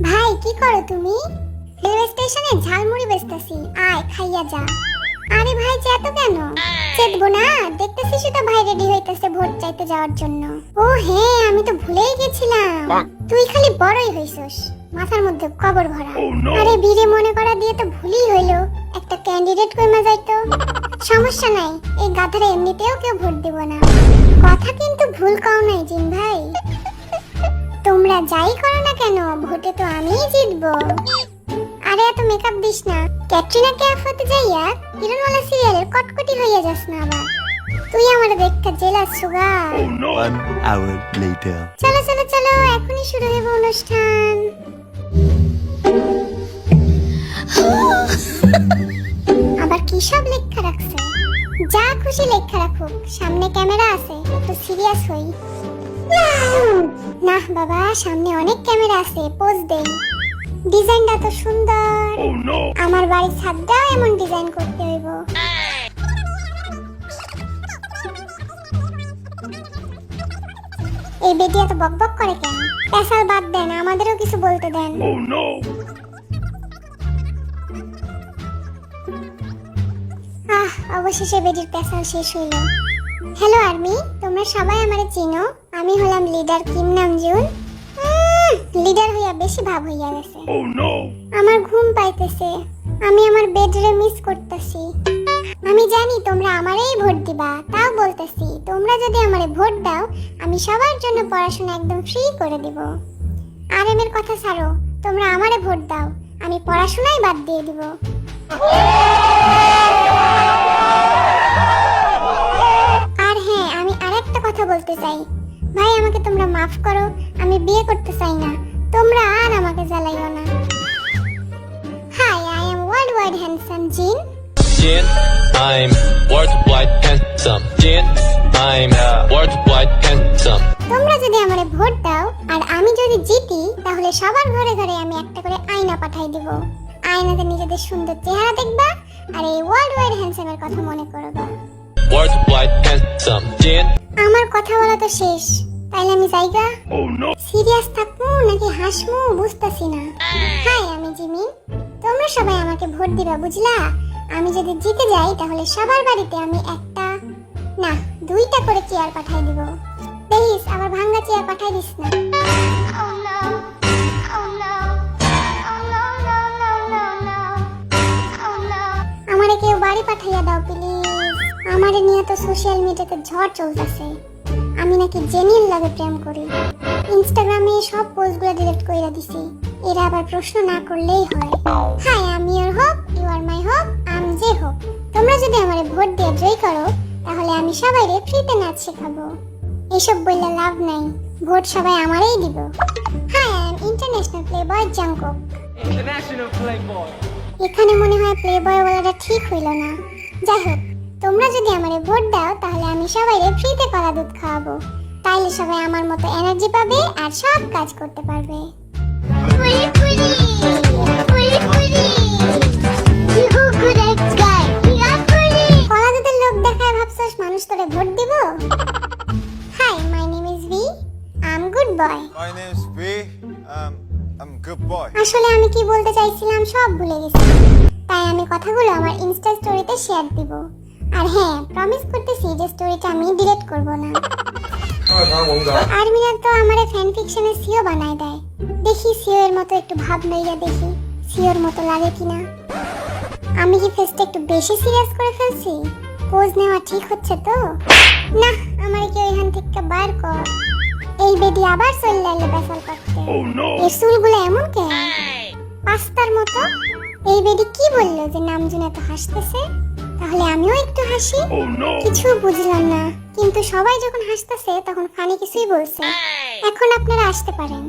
ভাই কি করো তুমি? রেলওয়ে স্টেশনে ঝালমুড়ি বেচতেছি, আয় খাইয়া যা। আরে ভাই চেতো কেন? চেতবো না, দেখতেছি সেটা ভাই রেডি হইতেছে ভোট চাইতে যাওয়ার জন্য। ও হ্যাঁ, আমি তো ভুলেই গেছিলাম। তুই খালি বড়ই হইছস, মাথার মধ্যে কবর ভরা। আরে বীরে মনে করা দিয়ে তো ভুলই হইলো, একটা ক্যান্ডিডেট কইমা যাইতো। সমস্যা নাই, এই গাধারে এমনিতেও কেউ ভোট দিব না। কথা কিন্তু ভুল কও নাই জিন ভাই। তোমরা যাই করো না কেন, ভোটে তো আমিই জিতবো। আরে এত মেকআপ দিস না, ক্যাটরিনা কাইফ হতে যাইয়া হিরোনওয়ালা সিরিয়ালের কটকটি হইয়া যাস না আবার। তুই আমারে দেখতে জেলাস সুগা। 1 hour later. চলো চলো চলো, এখনই শুরু হবে অনুষ্ঠান। আবার কি সব লেখা রাখছে? যা খুশি লেখা রাখুক, সামনে ক্যামেরা আছে, একটু সিরিয়াস হই। না বাবা, সামনে অনেক ক্যামেরা আছে, পোজ দেই। ডিজাইনটা তো সুন্দর। আমার বাড়ির ছাদটাও এমন ডিজাইন করতে হইব। এই বেটি এত বকবক করে কেন? পেশাল বাদ দেন, আমাদেরও কিছু বলতে দেন। অবশেষে বেটির পেশাল শেষ হইল। হ্যালো আর্মি, তোমরা সবাই আমারে চিনো। আমি হলাম লিডার কিম নামজুন। লিডার হইয়া বেশি ভাব হইয়া গেছে। আমার ঘুম পাইতেছে, আমি আমার বেডরে মিস করতেছি। আমি জানি তোমরা আমারেই ভোট দিবা, তাও বলতেছি তোমরা যদি আমারে ভোট দাও, আমি সবার জন্য পড়াশোনা একদম ফ্রি করে দিব। আরএমের কথা ছাড়ো, তোমরা আমারে ভোট দাও, আমি পড়াশোনাই বাদ দিয়ে দিব। আর হ্যাঁ, আমি আরেকটা কথা বলতে চাই। ভাই আমাকে তোমরা মাফ করো, আমি বিয়ে করতে চাই না, তোমরা আর আমাকে জ্বালাইও না। Hi, I am world wide handsome Jin. Jin, I'm worldwide handsome. Jin, I'm worldwide handsome. তোমরা যদি আমারে ভোট দাও আর আমি যদি জিতি, তাহলে সবার ঘরে ঘরে আমি একটা করে আয়না পাঠাই দিব। আয়নাতে নিজেদের সুন্দর চেহারা দেখবা আর এই ওয়ার্ল্ড ওয়াইড হ্যান্ডসামের কথা মনে করবা। Worldwide handsome. Jin. আমার কথা বলা তো শেষ, তাইলে আমি যাইগা। সিরিয়াস থাকবো নাকি হাসবো বুঝতাছি না। হাই, আমি জিমিন। তোমরা সবাই আমাকে ভোট দিবা, বুঝলা? আমি যদি জিতে যাই তাহলে সবার বাড়িতে আমি একটা না 2টা করে চেয়ার পাঠাই দিব। দেখিস আবার ভাঙা চেয়ার পাঠাই দিস না। আমারে কেউ বাড়ি পাঠাইয়া দাও প্লিজ। আমারে নিয়ে তো সোশ্যাল মিডিয়াতে ঝড় চলতেছে, আমি নাকি জেনির লাগে প্রেম করি। ইনস্টাগ্রামে সব পোস্টগুলো ডিলিট কইরা দিছি, এরা আবার প্রশ্ন না করলেই হয়। হাই, আমি your hope, you are my hope, am যে হোপ। তোমরা যদি আমারে ভোট দিয়ে জয় করো, তাহলে আমি সবাইরে ফ্রিতে নাচ শেখাবো। এসব বললে লাভ নাই, ভোট সবাই আমারই দিব। Hi, I am international playboy Jungkook. International Playboy. এখানে মনে হয় প্লেবয় বলাটা ঠিক হইল না। যাই হোক, তোমরা যদি আমারে ভোট দাও, তাহলে আমি সবাইরে ফ্রিতে কলা দুধ খাওয়াবো। তাইলে সবাই আমার মতো এনার্জি পাবে আর সব কাজ করতে পারবে। কলা দুধের লোক দেখায় ভাবছস মানুষ তোরে ভোট দিব? Hi, my name is V, I am good boy. My name's V. I'm good boy. আসলে আমি কি বলতে চাইছিলাম সব ভুলে গেছি, তাই আমি কথাগুলো আমার ইনস্টা স্টোরিতে শেয়ার দিব। আর হ্যাঁ, প্রমিস করতেছি যে স্টোরিটা আমি ডিলিট করব না। আর্মিরা তো আমারে ফ্যান ফিকশনের সিও বানায় দেয়। দেখি সিও এর মতো একটু ভাব লইয়া দেখি সিওর মতো লাগে কিনা। আমি কি ফেসটা একটু বেশি সিরিয়াস করে ফেলছি? পোজ নেওয়া ঠিক হচ্ছে তো? না, আমার কি ওইখান থেকে বার কর। এই বেডি আবার চলে এলো বেসাল করতে। এর চুলগুলো এমন কেন পাস্তার মতো? এই বেডি কি বললো যে নামজুন এত হাসতেছে? তাহলে আমিও একটু হাসি। কিছু বুঝলাম না, কিন্তু সবাই যখন হাসতেছে তখন ফানি কিছুই বলছে। এখন আপনারা আসতে পারেন।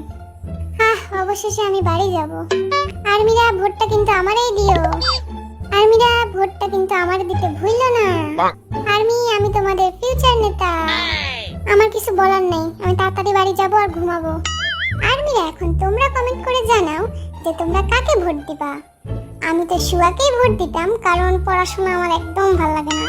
অবশেষে আমি বাড়ি যাব। আর্মিরা ভোটটা কিন্তু আমারই দিও। আর্মিরা ভোটটা কিন্তু আমার দিতে ভুললো না। আর্মি, আমি তোমাদের ফিউচার নেতা। আমার কিছু বলার নাই, আমি তাড়াতাড়ি বাড়ি যাব আর ঘুমাবো। আর্মিরা, এখন তোমরা কমেন্ট করে জানাও যে তোমরা কাকে ভোট দিবা। আমি তো শুয়াকেই ভোট দিতাম, কারণ পড়াশোনা আমার একদম ভালো লাগে না।